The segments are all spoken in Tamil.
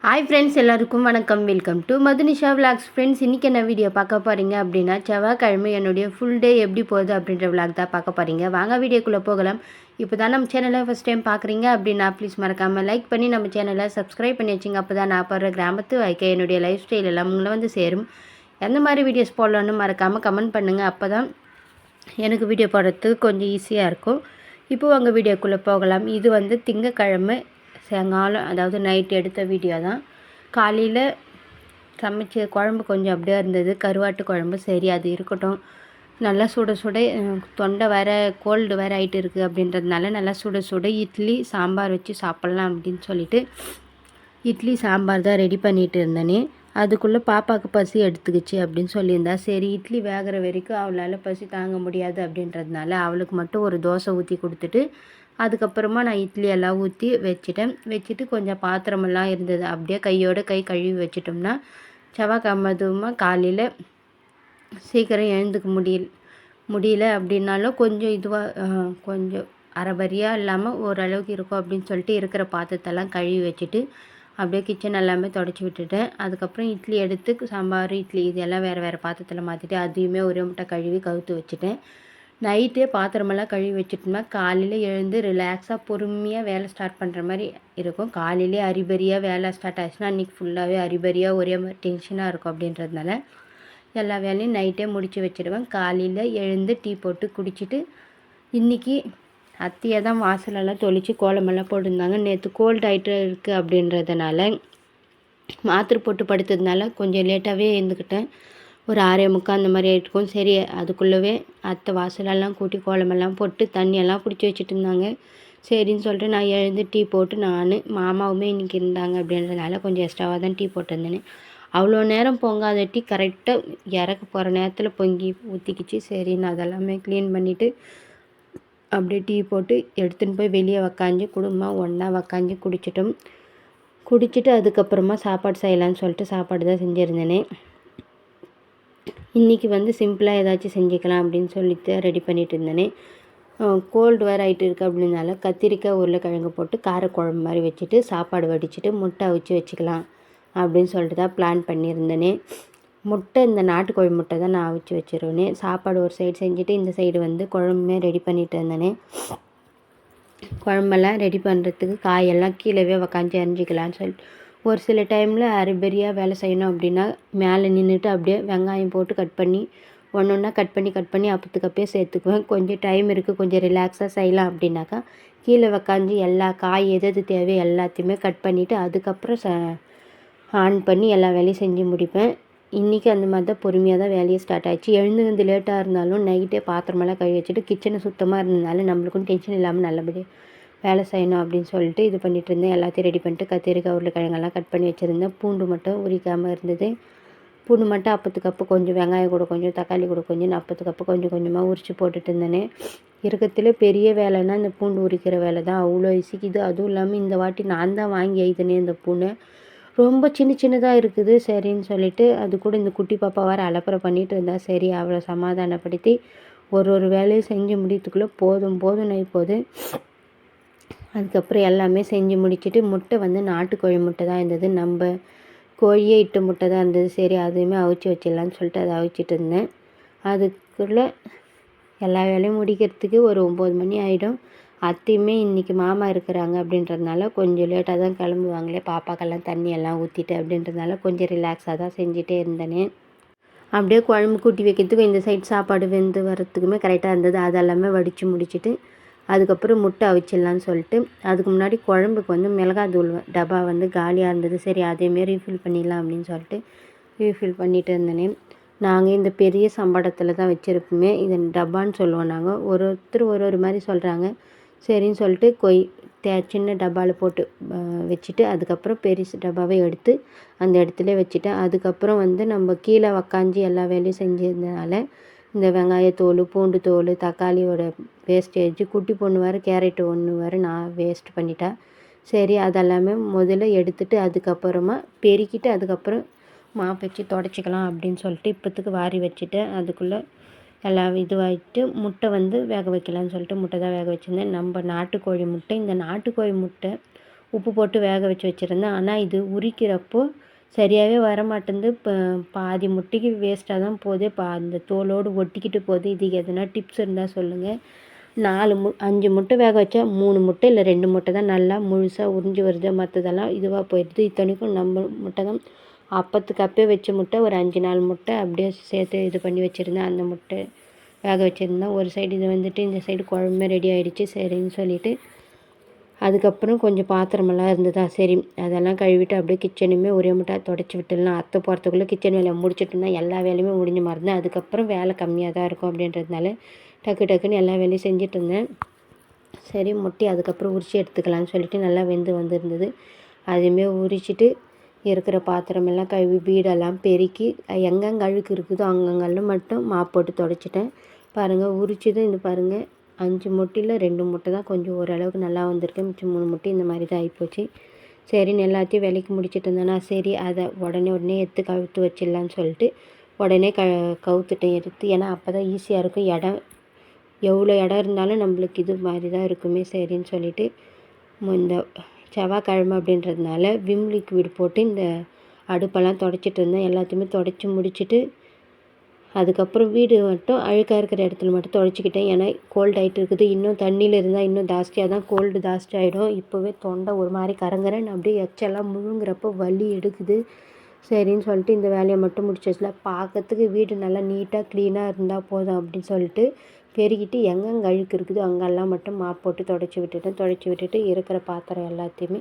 ஹாய் ஃப்ரெண்ட்ஸ், எல்லாருக்கும் வணக்கம். Welcome to Madhunisha vlogs. Friends, இன்றைக்கி என்ன வீடியோ பார்க்க போகிறீங்க அப்படின்னா, செவ்வாய்க்கிழமை என்னுடைய ஃபுல் டே எப்படி போகுது அப்படின்ற விலாக் தான் பார்க்க போகிறீங்க. வாங்க வீடியோக்குள்ளே போகலாம். இப்போ தான் நம்ம சேனலை ஃபஸ்ட் டைம் பார்க்குறீங்க அப்படின்னா ப்ளீஸ் மறக்காமல் லைக் பண்ணி நம்ம சேனலை சப்ஸ்கிரைப் பண்ணி வச்சுங்க. அப்போ தான் நான் போடுற கிராமத்து வாழ்க்கை என்னுடைய லைஃப் ஸ்டைல் எல்லாம் உங்களை வந்து சேரும். எந்த மாதிரி வீடியோஸ் போடலான்னு மறக்காமல் கமெண்ட் பண்ணுங்கள். அப்போ தான் எனக்கு வீடியோ போடுறதுக்கு கொஞ்சம் ஈஸியாக இருக்கும். இப்போது அங்கே வீடியோக்குள்ளே போகலாம். இது வந்து திங்கக்கிழமை சாயங்காலம், அதாவது நைட் எடுத்த வீடியோ தான். காலையில் சமைச்ச குழம்பு கொஞ்சம் அப்படியே இருந்தது, கருவாட்டு குழம்பு. சரி, அது இருக்கட்டும். நல்லா சுட சுட தொண்டை வேறு கோல்டு வேறு ஆகிட்டு இருக்குது அப்படின்றதுனால நல்லா சுட சுட இட்லி சாம்பார் வச்சு சாப்பிட்லாம் அப்படின்னு சொல்லிட்டு இட்லி சாம்பார் தான் ரெடி பண்ணிகிட்டு இருந்தேனே. அதுக்குள்ளே பாப்பாவுக்கு பசி எடுத்துக்கிச்சு அப்படின்னு சொல்லியிருந்தா. சரி, இட்லி வேகிற வரைக்கும் அவளால் பசி தாங்க முடியாது அப்படின்றதுனால அவளுக்கு மட்டும் ஒரு தோசை ஊற்றி கொடுத்துட்டு அதுக்கப்புறமா நான் இட்லி எல்லாம் ஊற்றி வச்சுட்டு கொஞ்சம் பாத்திரமெல்லாம் இருந்தது. அப்படியே கை கழுவி வச்சிட்டோம்னா செவ்வாய்க்கிழமை காலையில் சீக்கிரம் எழுந்துக்க முடியல அப்படின்னாலும் கொஞ்சம் கொஞ்சம் அரைபரியாக இல்லாமல் ஓரளவுக்கு இருக்கும் அப்படின்னு சொல்லிட்டு இருக்கிற பாத்திரத்தெல்லாம் கழுவி வச்சுட்டு அப்படியே கிச்சன் எல்லாமே தொடச்சி விட்டுட்டேன். அதுக்கப்புறம் இட்லி எடுத்து சாம்பார் இட்லி இதெல்லாம் வேறு பாத்திரத்தில் மாற்றிட்டு அதையுமே ஒரே முட்டை கழுவி கவுத்து வச்சுட்டேன். நைட்டே பாத்திரமெல்லாம் கழுவி வச்சுட்டோம்னா காலையில் எழுந்து ரிலாக்ஸாக பொறுமையாக வேலை ஸ்டார்ட் பண்ணுற மாதிரி இருக்கும். காலையிலே அரிபரியாக வேலை ஸ்டார்ட் ஆச்சுன்னா அன்றைக்கி ஃபுல்லாகவே அரிபரியாக ஒரே மாதிரி டென்ஷனாக இருக்கும். அப்படின்றதுனால எல்லா வேலையும் நைட்டே முடித்து வச்சுடுவேன். காலையில் எழுந்து டீ போட்டு குடிச்சிட்டு இன்றைக்கி அத்தையை தான் வாசலெல்லாம் தொளித்து கோலமெல்லாம் போட்டிருந்தாங்க. நேற்று கோல்ட் ஆகிட்டு இருக்குது அப்படின்றதுனால மாத்திரை போட்டு படுத்ததுனால கொஞ்சம் லேட்டாகவே எழுந்துக்கிட்டேன். ஒரு 6:45 அந்த மாதிரி ஆகிட்டுருக்கும். சரி, அதுக்குள்ளவே அத்தை வாசலெல்லாம் கூட்டி கோலமெல்லாம் போட்டு தண்ணியெல்லாம் பிடிச்சி வச்சுட்டு இருந்தாங்க. சரின்னு சொல்லிட்டு நான் எழுந்து டீ போட்டு மாமாவுமே இன்றைக்கி இருந்தாங்க அப்படின்றதுனால கொஞ்சம் எக்ஸ்ட்ராவாக தான் டீ போட்டிருந்தேனே. அவ்வளோ நேரம் பொங்காத டீ கரெக்டாக இறக்க போகிற நேரத்தில் பொங்கி ஊற்றிக்கிச்சு. சரின்னு அதெல்லாமே க்ளீன் பண்ணிவிட்டு அப்படியே டீ போட்டு எடுத்துன்னு போய் வெளியே உக்காஞ்சி குடும்பமாக ஒன்றா உக்காஞ்சி குடிச்சிட்டு அதுக்கப்புறமா சாப்பாடு செய்யலான்னு சொல்லிட்டு சாப்பாடு தான் செஞ்சுருந்தேனே. இன்றைக்கி வந்து சிம்பிளாக ஏதாச்சும் செஞ்சுக்கலாம் அப்படின்னு சொல்லிட்டு ரெடி பண்ணிகிட்டு இருந்தேனே. கோல்டு வேறு ஆகிட்டு இருக்குது அப்படின்னால கத்திரிக்காய் உருளைக்கிழங்கு போட்டு காரக்குழம்பு மாதிரி வச்சுட்டு சாப்பாடு வடிச்சிட்டு முட்டை அவிச்சு வச்சுக்கலாம் அப்படின்னு சொல்லிட்டு தான் பிளான் பண்ணியிருந்தேனே. முட்டை இந்த நாட்டுக்கோழி முட்டை தான் நான் அவிச்சு வச்சுருவேனே. சாப்பாடு ஒரு சைடு செஞ்சுட்டு இந்த சைடு வந்து குழம்புமே ரெடி பண்ணிகிட்டு இருந்தேனே. குழம்பெல்லாம் ரெடி பண்ணுறதுக்கு காயெல்லாம் கீழவே உக்காஞ்சி அரிஞ்சிக்கலான்னு சொல்லிட்டு ஒரு சில டைமில் அரிபரியாக வேலை செய்யணும் அப்படின்னா மேலே நின்றுட்டு அப்படியே வெங்காயம் போட்டு கட் பண்ணி ஒன்றா கட் பண்ணி அப்பத்துக்கப்பே சேர்த்துக்குவேன். கொஞ்சம் டைம் இருக்குது, கொஞ்சம் ரிலாக்ஸாக செய்யலாம் அப்படின்னாக்கா கீழே உக்காஞ்சி எல்லா காய் எது தேவையோ எல்லாத்தையுமே கட் பண்ணிவிட்டு அதுக்கப்புறம் ஆன் பண்ணி எல்லா வேலையும் செஞ்சு முடிப்பேன். இன்றைக்கி அந்த மாதிரி தான் பொறுமையாக தான் வேலையை ஸ்டார்ட் ஆகிடுச்சு. எழுந்து லேட்டாக இருந்தாலும் நைட்டே பாத்திரமெல்லாம் கழுவி வச்சுட்டு கிச்சனை சுத்தமாக இருந்ததுனால நம்மளுக்கும் டென்ஷன் இல்லாமல் நல்லபடியாக வேலை செய்யணும் அப்படின்னு சொல்லிட்டு இது பண்ணிகிட்டு இருந்தேன். எல்லாத்தையும் ரெடி பண்ணிட்டு கத்திரிக்காய் உருளைக்கிழங்கெல்லாம் கட் பண்ணி வச்சுருந்தேன். பூண்டு மட்டும் உரிக்காமல் இருந்தது. பூண்டு மட்டும் அப்பத்துக்கப்போ கொஞ்சம் வெங்காயம் கூட கொஞ்சம் தக்காளி கூட கொஞ்சம் அப்பத்துக்கப்போ கொஞ்சமாக உரித்து போட்டுட்டு இருந்தேனே. இருக்கிறதுல பெரிய வேலைன்னா இந்த பூண்டு உரிக்கிற வேலை தான். அவ்வளோ இசிக்குது. அதுவும் இல்லாமல் இந்த வாட்டி நான் தான் வாங்கி எழுதுனே. இந்த பூனை ரொம்ப சின்னதாக இருக்குது. சரின்னு சொல்லிவிட்டு அது கூட இந்த குட்டி பாப்பா வேறு அலப்பறை பண்ணிகிட்டு இருந்தா. சரி, அவளை சமாதானப்படுத்தி ஒரு வேலையும் செஞ்சு முடியத்துக்குள்ளே போதும் இப்போது. அதுக்கப்புறம் எல்லாமே செஞ்சு முடிச்சுட்டு முட்டை வந்து நாட்டுக்கோழி முட்டை தான் இருந்தது. நம்ம கோழியே இட்ட முட்டை தான் இருந்தது. சரி, அதையுமே அவிச்சு வச்சிடலான்னு சொல்லிட்டு அதை அவிச்சிட்டு இருந்தேன். அதுக்குள்ளே எல்லா வேலையும் முடிக்கிறதுக்கு ஒரு 9 மணி ஆகிடும். அத்தையுமே இன்றைக்கி மாமா இருக்கிறாங்க அப்படின்றதுனால கொஞ்சம் லேட்டாக தான் கிளம்புவாங்களே. பாப்பாக்கெல்லாம் தண்ணியெல்லாம் ஊற்றிட்டு அப்படின்றதுனால கொஞ்சம் ரிலாக்ஸாக தான் செஞ்சுட்டே இருந்தேனே. அப்படியே குழம்பு கூட்டி வைக்கிறதுக்கும் இந்த சைட் சாப்பாடு வெந்து வரத்துக்குமே கரெக்டாக இருந்தது. அதெல்லாமே வடித்து முடிச்சுட்டு அதுக்கப்புறம் முட்டை அவிச்சிடலான்னு சொல்லிட்டு அதுக்கு முன்னாடி குழம்புக்கு வந்து மிளகாத்தூள் டப்பா வந்து காலியாக இருந்தது. சரி, அதேமாரி ரீஃபில் பண்ணிடலாம் அப்படின்னு சொல்லிட்டு ரீஃபில் பண்ணிகிட்டு இருந்தேனே. நாங்கள் இந்த பெரிய சம்படத்தில் தான் வச்சுருப்போமே. இது டப்பான்னு சொல்லுவோம் நாங்கள். ஒருத்தர் ஒரு மாதிரி சொல்கிறாங்க. சரின்னு சொல்லிட்டு சின்ன டப்பாவில் போட்டு வச்சுட்டு அதுக்கப்புறம் பெரிய டப்பாவை எடுத்து அந்த இடத்துல வச்சுட்டேன். அதுக்கப்புறம் வந்து நம்ம கீழே உக்காஞ்சி எல்லா வேலையும் செஞ்சதுனால இந்த வெங்காயத்தோல், பூண்டு தோல், தக்காளியோட வேஸ்டேஜ், குட்டி பொண்ணு வேறு கேரட்டு ஒன்று வேறு நான் வேஸ்ட் பண்ணிட்டேன். சரி, அதெல்லாமே முதல்ல எடுத்துகிட்டு அதுக்கப்புறமா பெருக்கிட்டு அதுக்கப்புறம் மாப் வச்சு தொடச்சிக்கலாம் அப்படின்னு சொல்லிட்டு இப்போத்துக்கு வாரி வச்சுட்டேன். அதுக்குள்ளே எல்லாம் இதுவாகிட்டு முட்டை வந்து வேக வைக்கலான்னு சொல்லிட்டு முட்டை தான் வேக வச்சுருந்தேன். நம்ம நாட்டுக்கோழி முட்டை. இந்த நாட்டுக்கோழி முட்டை உப்பு போட்டு வேக வச்சு வச்சுருந்தேன். ஆனால் இது உரிக்கிறப்போ சரியாகவே வரமாட்டேங்குது. இப்போ பாதி முட்டைக்கு வேஸ்ட்டாக தான் போகுது. அந்த தோலோடு ஒட்டிக்கிட்டு போகுது. இதுக்கு எதனா டிப்ஸ் இருந்தால் சொல்லுங்கள். 5 முட்டை வேக வச்சா 3 முட்டை இல்லை 2 முட்டை தான் நல்லா முழுசாக உறிஞ்சி வருது. மற்றதெல்லாம் இதுவாக போயிடுது. இத்தனைக்கும் நம்ம முட்டை தான் அப்பத்துக்கு அப்பே வச்ச முட்டை ஒரு 5-4 முட்டை அப்படியே சேர்த்து இது பண்ணி வச்சுருந்தேன். அந்த முட்டை வேக வச்சுருந்தேன். ஒரு சைடு இது வந்துட்டு இந்த சைடு குழம்புமே ரெடி ஆகிடுச்சு. சரின்னு சொல்லிவிட்டு அதுக்கப்புறம் கொஞ்சம் பாத்திரமெல்லாம் இருந்ததா, சரி அதெல்லாம் கழுவிட்டு அப்படியே கிச்சனுமே ஒரே முட்டை தொடச்சி விட்டுடலாம். அத்தை போகிறதுக்குள்ளே கிச்சன் வேலையை முடிச்சுட்டு இருந்தால் எல்லா வேலையுமே முடிஞ்ச மாதிரி இருந்தேன். அதுக்கப்புறம் வேலை கம்மியாக தான் இருக்கும் அப்படின்றதுனால டக்குன்னு எல்லா வேலையும் செஞ்சுட்டு இருந்தேன். சரி முட்டை அதுக்கப்புறம் உரித்து எடுத்துக்கலான்னு சொல்லிட்டு நல்லா வெந்து வந்துருந்தது. அதையுமே உரிச்சிட்டு இருக்கிற பாத்திரமெல்லாம் கழுவி வீடெல்லாம் பெருக்கி எங்கெங்கே அழுக்கு இருக்குதோ அங்கங்கெல்லாம் மட்டும் மாப் போட்டு தொடச்சிட்டேன். பாருங்கள் உரிச்சதும் இந்த பாருங்கள் 5 முட்டையில் 2 முட்டை தான் கொஞ்சம் ஓரளவுக்கு நல்லா வந்திருக்கு. மிச்சம் 3 முட்டை இந்த மாதிரி தான் ஆகிப்போச்சு. சரின்னு எல்லாத்தையும் விலைக்கு முடிச்சுட்டு இருந்தேன்னா சரி அதை உடனே எடுத்து கவுத்து வச்சிடலான்னு சொல்லிட்டு உடனே கவுத்துட்டேன் எடுத்து. ஏன்னா அப்போ தான் ஈஸியாக இருக்கும். எவ்வளோ இடம் இருந்தாலும் நம்மளுக்கு இது மாதிரி தான் இருக்குமே. சரின்னு சொல்லிவிட்டு இந்த செவ்வாய்க்கிழமை அப்படின்றதுனால விம் லிக்விட் போட்டு இந்த அடுப்பெல்லாம் துடைச்சிட்டு இருந்தேன். எல்லாத்தையுமே துடைச்சி முடிச்சுட்டு அதுக்கப்புறம் வீடு மட்டும் அழுக்காக இருக்கிற இடத்துல மட்டும் துடைச்சிக்கிட்டேன். ஏன்னா கோல்டு ஆகிட்டு இருக்குது. இன்னும் தண்ணியில் இருந்தால் இன்னும் ஜாஸ்தியாக தான் கோல்டு ஜாஸ்தி ஆகிடும். இப்போவே தொண்டை ஒரு மாதிரி கரங்கரன்னு அப்படியே எச்செல்லாம் முழுங்குறப்போ வலி எடுக்குது. சரின்னு சொல்லிட்டு இந்த வேலையை மட்டும் முடிச்சிச்சுல பார்க்கறதுக்கு வீடு நல்லா நீட்டாக க்ளீனாக இருந்தால் போதும் அப்படின்னு சொல்லிட்டு பெருகிட்டு எங்கெங்கே அழுக்கு இருக்குதோ அங்கெல்லாம் மட்டும் மாப் போட்டு தொடச்சி விட்டுட்டு இருக்கிற பாத்திரம் எல்லாத்தையுமே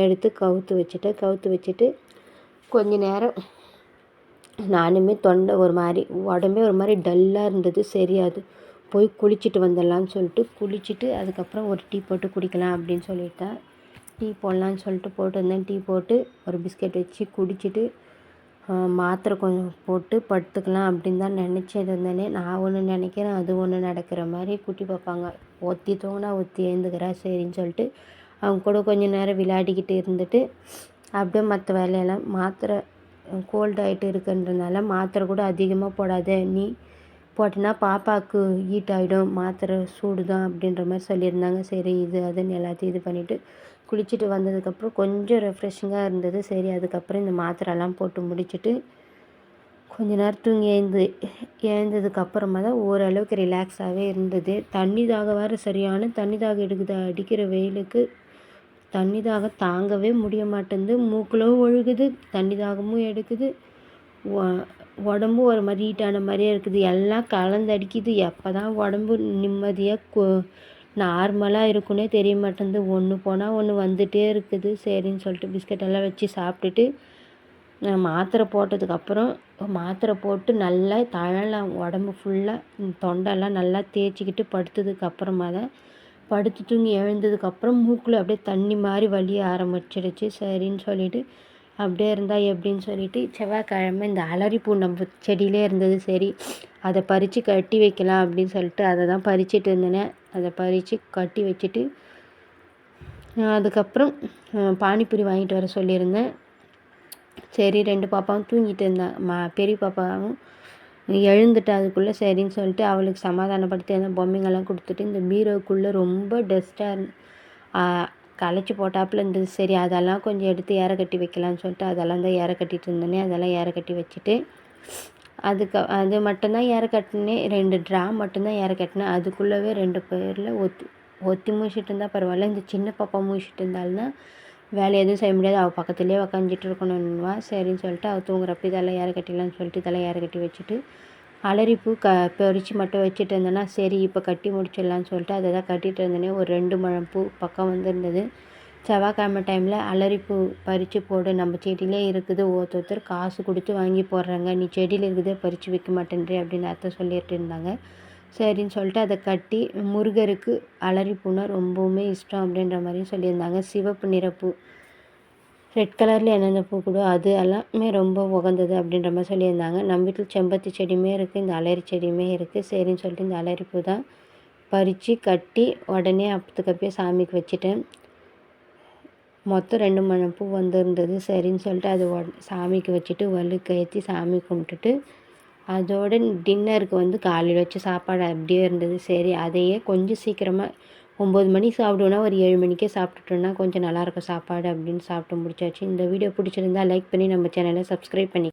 எடுத்து கவுத்து வச்சுட்டு கொஞ்ச நேரம் நானுமே தொண்டை ஒரு மாதிரி உடம்பே ஒரு மாதிரி டல்லாக இருந்தது. சரி அது போய் குளிச்சுட்டு வந்துடலான்னு சொல்லிட்டு குளிச்சுட்டு அதுக்கப்புறம் ஒரு டீ போட்டு குடிக்கலாம் அப்படின்னு சொல்லிட்டேன். டீ போடலான்னு சொல்லிட்டு போட்டுருந்தேன். டீ போட்டு ஒரு பிஸ்கெட் வச்சு குடிச்சிட்டு மாத்திரை கொஞ்சம் போட்டு படுத்துக்கலாம் அப்படின்னு தான் நினச்சிட்டு இருந்தேனே. நான் ஒன்று நினைக்கிறேன், அது ஒன்று நடக்கிற மாதிரி குட்டி பார்ப்பாங்க. ஒத்தி தூங்கினா ஒத்தி எழுந்துக்கிறா. சரின்னு சொல்லிட்டு அவங்க கூட கொஞ்சம் நேரம் விளையாடிக்கிட்டு இருந்துட்டு அப்படியே மற்ற வேலையெல்லாம் மாத்திரை கோல்டு ஆகிட்டு இருக்குன்றதுனால மாத்திரை கூட அதிகமாக போடாத, நீ போட்டினா பாப்பாவுக்கு ஹீட் ஆகிடும், மாத்திரை சூடு தான் அப்படின்ற மாதிரி சொல்லியிருந்தாங்க. சரி இது அதுன்னு எல்லாத்தையும் இது பண்ணிவிட்டு குளிச்சுட்டு வந்ததுக்கப்புறம் கொஞ்சம் ரெஃப்ரெஷிங்காக இருந்தது. சரி அதுக்கப்புறம் இந்த மாத்திரைலாம் போட்டு முடிச்சுட்டு கொஞ்ச நேரம் தூங்கி எழுந்ததுக்கப்புறமா தான் ஓரளவுக்கு ரிலாக்ஸாகவே இருந்தது. தண்ணி தாகம் வேறு சரியான தண்ணி தாகம் எடுக்குது. அடிக்கிற வெயிலுக்கு தண்ணி தாகம் தாங்கவே முடிய மாட்டேங்குது. மூக்கிலும் ஒழுகுது, தண்ணி தாகமும் எடுக்குது, உடம்பு ஒரு மாதிரி ஹீட்டான மாதிரியே இருக்குது. எல்லாம் கலந்தடிக்குது. எப்போ தான் உடம்பு நிம்மதியாக நார்மலாக இருக்குன்னே தெரிய மாட்டேங்குது. ஒன்று போனால் ஒன்று வந்துகிட்டே இருக்குது. சரின்னு சொல்லிட்டு பிஸ்கெட்டெல்லாம் வச்சு சாப்பிட்டுட்டு மாத்திரை போட்டதுக்கப்புறம் மாத்திரை போட்டு நல்லா தலை உடம்பு ஃபுல்லாக தொண்டெல்லாம் நல்லா தேய்ச்சிக்கிட்டு படுத்ததுக்கப்புறமா தான் படுத்து தூங்கி எழுந்ததுக்கப்புறம் மூக்கில் அப்படியே தண்ணி மாதிரி வலிய ஆரம்பிச்சிடுச்சு. சரின்னு சொல்லிவிட்டு அப்படியே இருந்தால் எப்படின்னு சொல்லிவிட்டு செவ்வாய்க்கிழமை இந்த அலரிப்பூ நம்ம செடியிலே இருந்தது. சரி அதை பறித்து கட்டி வைக்கலாம் அப்படின்னு சொல்லிட்டு அதை தான் பறிச்சிட்டு இருந்தேனே. அதை பறித்து கட்டி வச்சுட்டு அதுக்கப்புறம் பானிபூரி வாங்கிட்டு வர சொல்லியிருந்தேன். சரி 2 பாப்பாவும் தூங்கிட்டு இருந்தான். பெரிய பாப்பாவும் எழுந்துட்டு அதுக்குள்ளே சரின்னு சொல்லிட்டு அவளுக்கு சமாதானப்படுத்தி அந்த பொம்மைங்கள்லாம் கொடுத்துட்டு இந்த பீரோவுக்குள்ளே ரொம்ப டஸ்ட்டாக களைச்சி போட்டாப்புல இருந்தது. சரி அதெல்லாம் கொஞ்சம் எடுத்து ஏற கட்டி வைக்கலான்னு சொல்லிட்டு அதெல்லாம் தான் ஏற கட்டிகிட்டு இருந்தேனே. அதெல்லாம் ஏற கட்டி வச்சுட்டு அது மட்டும்தான் ஏற கட்டினேன். 2 ட்ரா மட்டும்தான் ஏற கட்டினேன். அதுக்குள்ளவே 2 பேரில் ஒத்தி மூழ்கிட்டு இருந்தால் பரவாயில்ல. இந்த சின்ன பாப்பா மூழ்கிட்டு இருந்தால்னா வேலை எதுவும் செய்ய முடியாது. அவள் பக்கத்துலேயே உக்காந்துட்டு இருக்கணும்னுவா. சரின்னு சொல்லிட்டு அவள் தூங்குறப்ப இதெல்லாம் ஏற கட்டிடலான்னு சொல்லிட்டு இதெல்லாம் ஏற கட்டி வச்சுட்டு அலரிப்பூ பறித்து மட்டும் வச்சுட்டு இருந்தேன்னா சரி இப்போ கட்டி முடிச்சிடலான்னு சொல்லிட்டு அதை தான் கட்டிகிட்டு இருந்தேனே. ஒரு 2 முழம் பூ பக்கம் வந்துருந்தது. செவ்வாய்க்கிழமை டைமில் அலரிப்பூ பறித்து போடு, நம்ம செடியிலே இருக்குது, ஒருத்தர் காசு கொடுத்து வாங்கி போடுறாங்க, நீ செடியில் இருக்குதே பறித்து வைக்க மாட்டேன்றே அப்படின்னு அர்த்தம் சொல்லிட்டு இருந்தாங்க. சரின்னு சொல்லிட்டு அதை கட்டி முருகருக்கு அலரிப்பூனா ரொம்பவுமே இஷ்டம் அப்படின்ற மாதிரியும் சொல்லியிருந்தாங்க. சிவப்பு நிறப்பூ ரெட் கலரில் எந்தெந்த பூ கூட அது எல்லாமே ரொம்ப உகந்தது அப்படின்ற மாதிரி சொல்லியிருந்தாங்க. நம்ம வீட்டில் செம்பருத்தி செடியுமே இருக்குது, இந்த அலரி செடியுமே இருக்குது. சரின்னு சொல்லிட்டு இந்த அலரிப்பூ தான் பறித்து கட்டி உடனே அப்பத்துக்கப்பே சாமிக்கு வச்சுட்டேன். மொத்தம் 2 முழம் பூ வந்துருந்தது. சரின்னு சொல்லிட்டு அது சாமிக்கு வச்சுட்டு வழுக்க ஏற்றி சாமி கும்பிட்டுட்டு அதோட டின்னருக்கு காலையில் வச்சு சாப்பாடு அப்படியே இருந்தது. சரி அதையே கொஞ்சம் சீக்கிரமாக 9 மணிக்கு சாப்பிடுவோன்னா ஒரு 7 மணிக்கே சாப்பிட்டுட்டோன்னா கொஞ்சம் நல்லாயிருக்கும் சாப்பாடு அப்படின்னு சாப்பிட்டு முடிச்சாச்சு. இந்த வீடியோ பிடிச்சிருந்தா லைக் பண்ணி நம்ம சேனலை சப்ஸ்கிரைப் பண்ணி